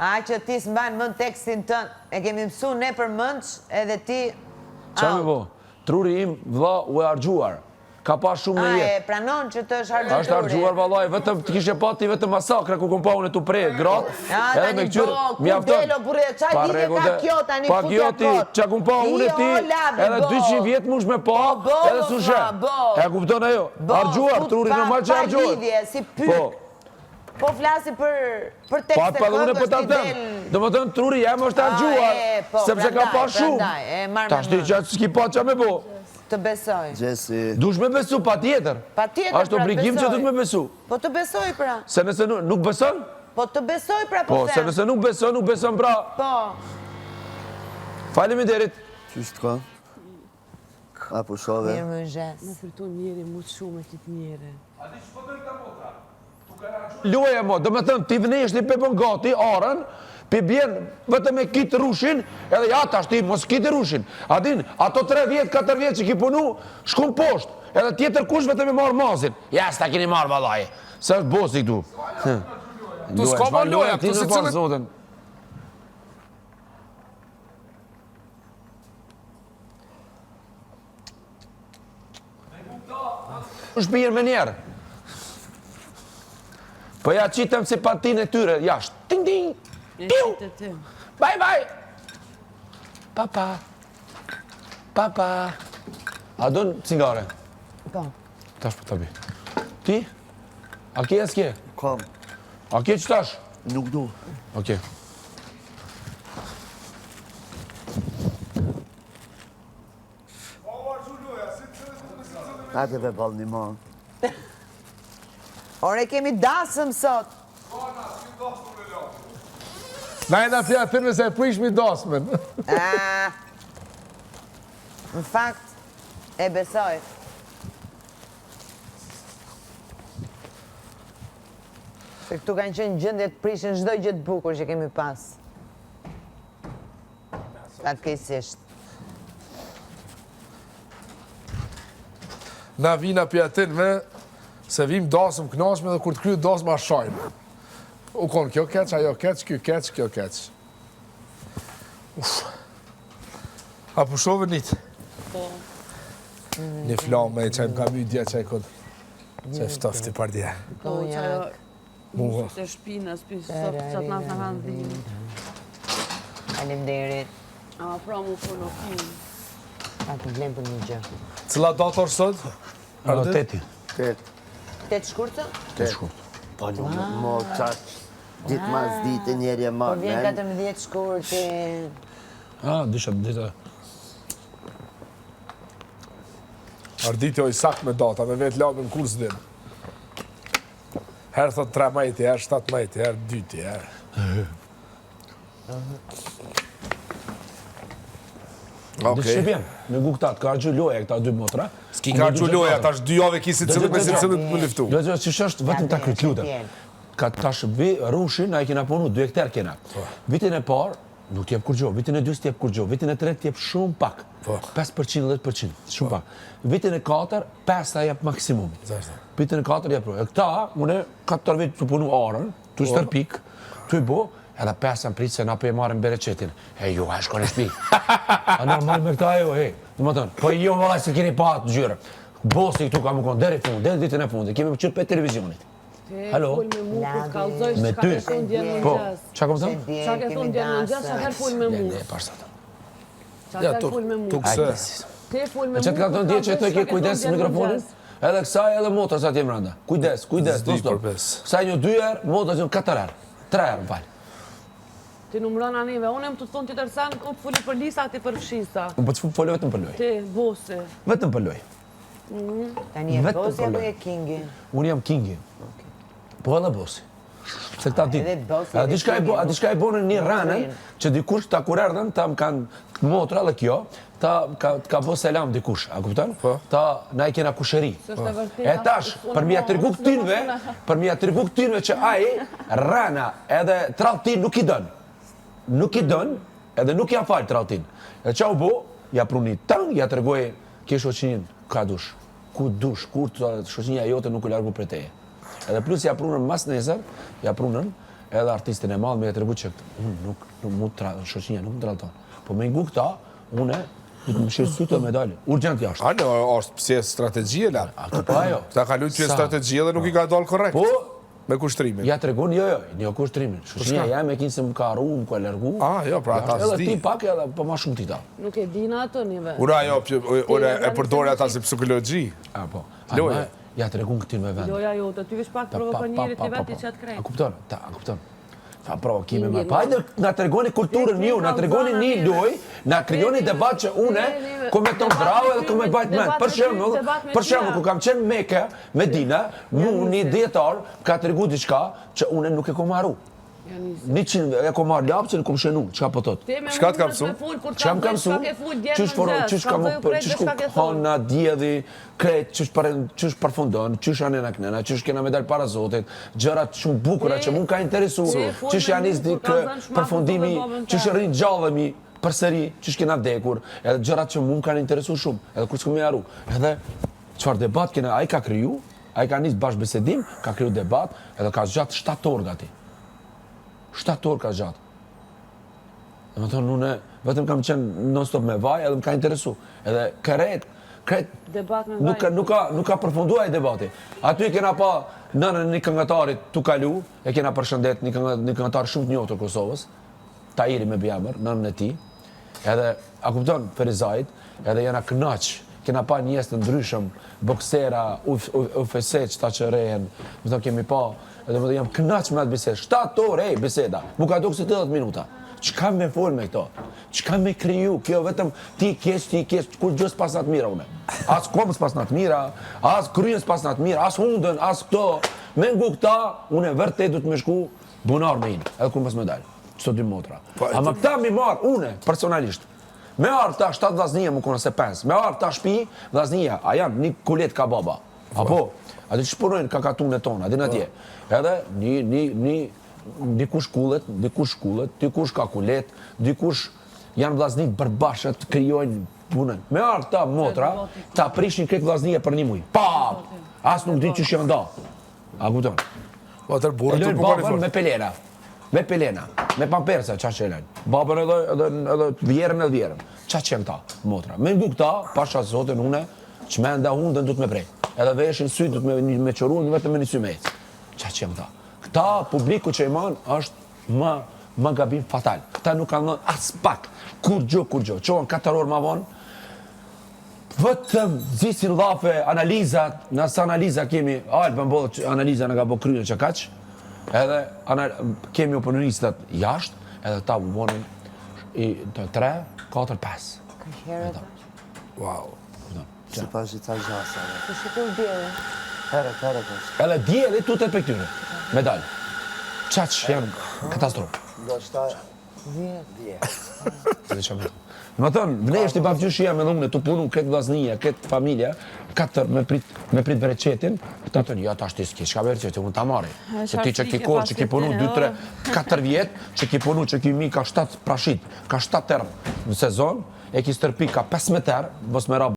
A që ti s'mban mend tekstin tënd, e kemi mësuar ne për mëndsh edhe ti. Qa me bo? Truri im, vlla, u e harxuar. Ka pa shumë në jetë. E pranon që të është harxuar. Është harxuar vallaj, vetëm të kishe pa ti vetëm masakra ku kom pa unë tu prej gratë. Edhe me këtyre mjafton. Çfarë lidhje ka kjo tani pa kjo ti, çka kom pa unë ti, edhe 200 vjet mush me pa, edhe sushe. E kupton ajo? Harxuar, truri normal që harxuar. Po flasi për tekste këngës t'i del. Domethënë truri jam është harxuar, sepse ka pa shumë. Tash ti që s'ki pa qa me bo. Të besoj. Dush me besu, pa tjetër. Ashtë obligim që dush me besu. Po të besoj pra. Se nëse nuk beson? Po të besoj pra po se nëse nuk beson pra. Po. Faleminderit. Qështë ka? A po shove? Mirë më zhes. Më fërtu njeri, mu të shumë e kitë njeri. A di që po dërë ka motra? Luaja mo, do me thënë, ti vnesh një pepën gati, arën, pi bjen vetëm e kitë rushin, edhe ja tash ti mos kitë rushin. A din, ato 3 vjetë, 4 vjetë që ki punu, shkun poshtë, edhe tjetër kush vetëm e marë mazin. Ja, s'ta kini marë valaj, se është bosi këtu. Tu s'ka ma loja, tu si cilët... Shpirë me njerë. Po ja qitëm si patin e tyre, jashtë. Ting, ting, tiu, bye, bye. Papa, papa. A do në cigare? Po. Tash po të bi. Ti? A kje e s'kje? Kam. A kje që tash? Nuk du. Oke. Ate be bal një ma. Ore kemi dasëm sot. Na e na fja thyrme se e prishmi dasmen. Në fakt, e besoj. Se këtu kanë qenë gjëndje të prishin çdo gjë të bukur që kemi pas. Fatkeqësisht. Na vina për atin me, se vim dasëm knashme dhe kur të kryet dasëm a shajmë. U konë kjo keq, ajo keq, kjo keq, kjo keq. A pushove njët? Po. Një flamë me që më ka my dje që e këtë. Që e ftofti par dje. Po, që ajo musët e shpinës, për sot që atë natë në kanë dhimë. Faleminderit. Ama pra mu për në finë. A të vlem për një gjë. Cila dator sot? Teti. Tet shkurtë? Tet shkurtë. Po një mo qatë. Ditë mas ditë njerë e Po marrë. vjen 14 shkurtë. Disha dita. Arditi oj sak me data, me vetë labë në kurs din. Herë thot 3 majti, herë 7 majti, herë 2, herë. Dhe që vjen, me gu këta, të ka argju loja këta 2 motra. S'ki ka argju loja, ta është 2 jave kisi cilët me si cilët më liftu. Do të që është vetëm ta kryt lutëm. Ka tash vi rushin, a i kena punu 2 hektar kena. Vitin e parë, nuk t'jep kur gjo, vitin e 2 t'jep kur gjo, vitin e 3 t'jep shumë pak. 5%, 10%, shumë pak. Vitin e 4, 5 t'a jep maksimum. Vitin e 4 jep rojë. Këta, une 4 vit të punu arën, të stërpik, të i bo, edhe 5 në pritë se na për e marrën bereqetin. E ju, a shko në shpi. A normal me këta jo, hej. Dhe më tënë, po jo vëllaj se keni pa të gjyre. Bosi këtu ka më konë, deri fund, deri ditën e fundit, kemi qërë për televizionit. Halo? Me ty? Po, qa kom thëmë? Qa ke thonë djenë në gjës, qa her full me mu? Ne, pashtë të. Qa her full me mu? Te full me mu? E që të ka thonë dje që e të ke kujdes mikrofonin? Edhe kësaj edhe motor sa t'jem randa. Kujdes, non stop. Kësaj një 2 herë, motor që 4 herë. 3 herë, më falë. Ti numëron anive, unë më të thonë tjetër sen, unë fulli për lisa, ti për fshisa. Unë po të folë vetëm për loj. Ti, bosi. Vetëm për loj. Tani e bosi apo e kingi? Unë jam kingi. Po edhe bosi. Se këta ditë. Edhe bosi. A diçka e bonën një ranën, që dikush ta kur erdhen, ta më kanë motra dhe kjo, ta ka bo selam dikush, a kupton? Ta na i kena kusheri. E tash, për mi atrigu këtynve që aji, rana edhe trautin nuk i dënë. Nuk i dënë, edhe nuk ja falë trautin. E qa u bo, ja pruni tëng, ja të regoj, ke shoqinin, ka dush. Ku dush, kur të shoqinja jote nuk u largu për teje. Edhe plus ja prunën mas nesër, ja prunën, edhe artistin e madh me tregu që unë nuk mund të shoqënia nuk më trallton. Po me ngu këta, une du të më shirë sytë me dalë. Urgjent jashtë. A, në, është pse strategjie, la. A këto pa ajo. Këta ka luajtur strategjie dhe nuk i ka dalë korrekt. Po, me kushtrimin. ja tregon jo kushtrimin. Shoqënia jam e kinë se më ka arru, më ka largu. Ah, jo, pra ata Edhe s'di. ti pak edhe po më shumë ti ta. Nuk e dina ato njëve. Ura e përdore ata si psikologji. A po. Loja. Ja tregon këtyn me vend. Loja jote, ty vish pak provokonjeri ti vetë që atë A krejt. kupton? A kupton? Fa provokime më. Pa hajde na tregoni kulturën ju, na tregoni një lojë, na krijoni debat që une komenton bravo edhe koment bajt mend. Për shembull, ku kam qenë Mekë, Medina, mu një dietar ka tregu diçka që une nuk e kam marru. 100 e kom marrë lapsën, kom shenu, çka po thot? Çka të kam mësu? Çam kam mësu? Çish hona djedhi, kret, çish përfundon, çish janë në knena, çish kena me dal para Zotit, gjërat shumë bukura që mua ka interesu, çish janë përfundimi, çish rrin gjallëmi përsëri, çish kena vdekur, edhe gjërat që mua kanë interesu shumë, edhe kur s'kam harru. Edhe çfarë debat kena, ai ka kriju, ai ka nis bashkëbisedim, ka kriju debat, edhe ka zgjat 7 orë gati. 7 orë ka gjatë. Dhe më thonë, une vetëm kam qenë non-stop me vaj, edhe më ka interesu. Edhe kret, nuk ka përfundua i debati. Aty kena pa nënën një këngëtarit tu kalu, e kena përshëndet një këngëtar shumë të njohur Kosovës, Tahiri me bjamër, nënën e ti. Edhe, a kupton, Ferizajt, edhe jena knaq, kena pa njerëz të ndryshëm, boksera, UFC, qëta që rehen, më thonë kemi pa, edhe më dhe jam knaq me atë bisedë, 7 orë, biseda, mu ka duk si 80 minuta. Qka me fol me këto? Qka me kriju? Kjo vetëm ti kesh, kur gjës pas natë mira une. As komës pas natë mira, as kryens pas natë mira, as hundën, as këto. Me ngu këta, une vërtet du të me shku bunar me inë, edhe kur mas me dalë, qëto 2 motra. Ama këta mi marë, une, personalisht, me arë ta 7 vllaznia më kona se 5, me arë ta shpi vllaznia, a janë një kulet ka baba, apo, a di që shpërojnë kakatunë tona, a di në tje. Edhe dikush kullet, dikush ka kulet, dikush janë vllaznik përbashkët, krijojnë punën. Me arë ta motra, ta prishin këtë vllaznia për një muj. Pa! As nuk din që janë da. A kupton? Po atër E burë të lojnë babën me pelena, me pampersa, qa që e lojnë. Babën edhe vjerën, qa që janë ta, motra. Me ngu këta, pasha zotin une, që me nda hundën du të me prej. Edhe veshin syt du të me qoru, në vetëm me një sy me ecë. Qa që janë ta. Këta publiku që i manë është më gabim fatal. Këta nuk kanë dhënë as pak, kur gjo. Qohën 4 orë ma vonë, vetëm zisin lafe, analizat, nësë analiza kemi, Albën bodhë analiza në ka bo krynë që kaq, edhe kemi opinionistat jashtë, edhe ta u bonin 3, 4, 5. Wow. Si pas i ca gjasa. Të shikur djeli. Herët është. Edhe djeli tutet për këtyre, me dalë. Qaq janë katastrofë. Do shta... Më thënë, vnesht i bafgjyshia me dhumne të punu këtë vllaznia, këtë familja, 4 me prit breqetin, këta thënë, ja tash ti s'ki, shka breqetin, unë ta marri. Se ti që ki kohë, që ki punu 2, 3, 4 vjetë, që ki punu, që ki mi ka 7 prashit, ka 7 terë në sezon, e ki stërpi ka 15 terë, bës me ra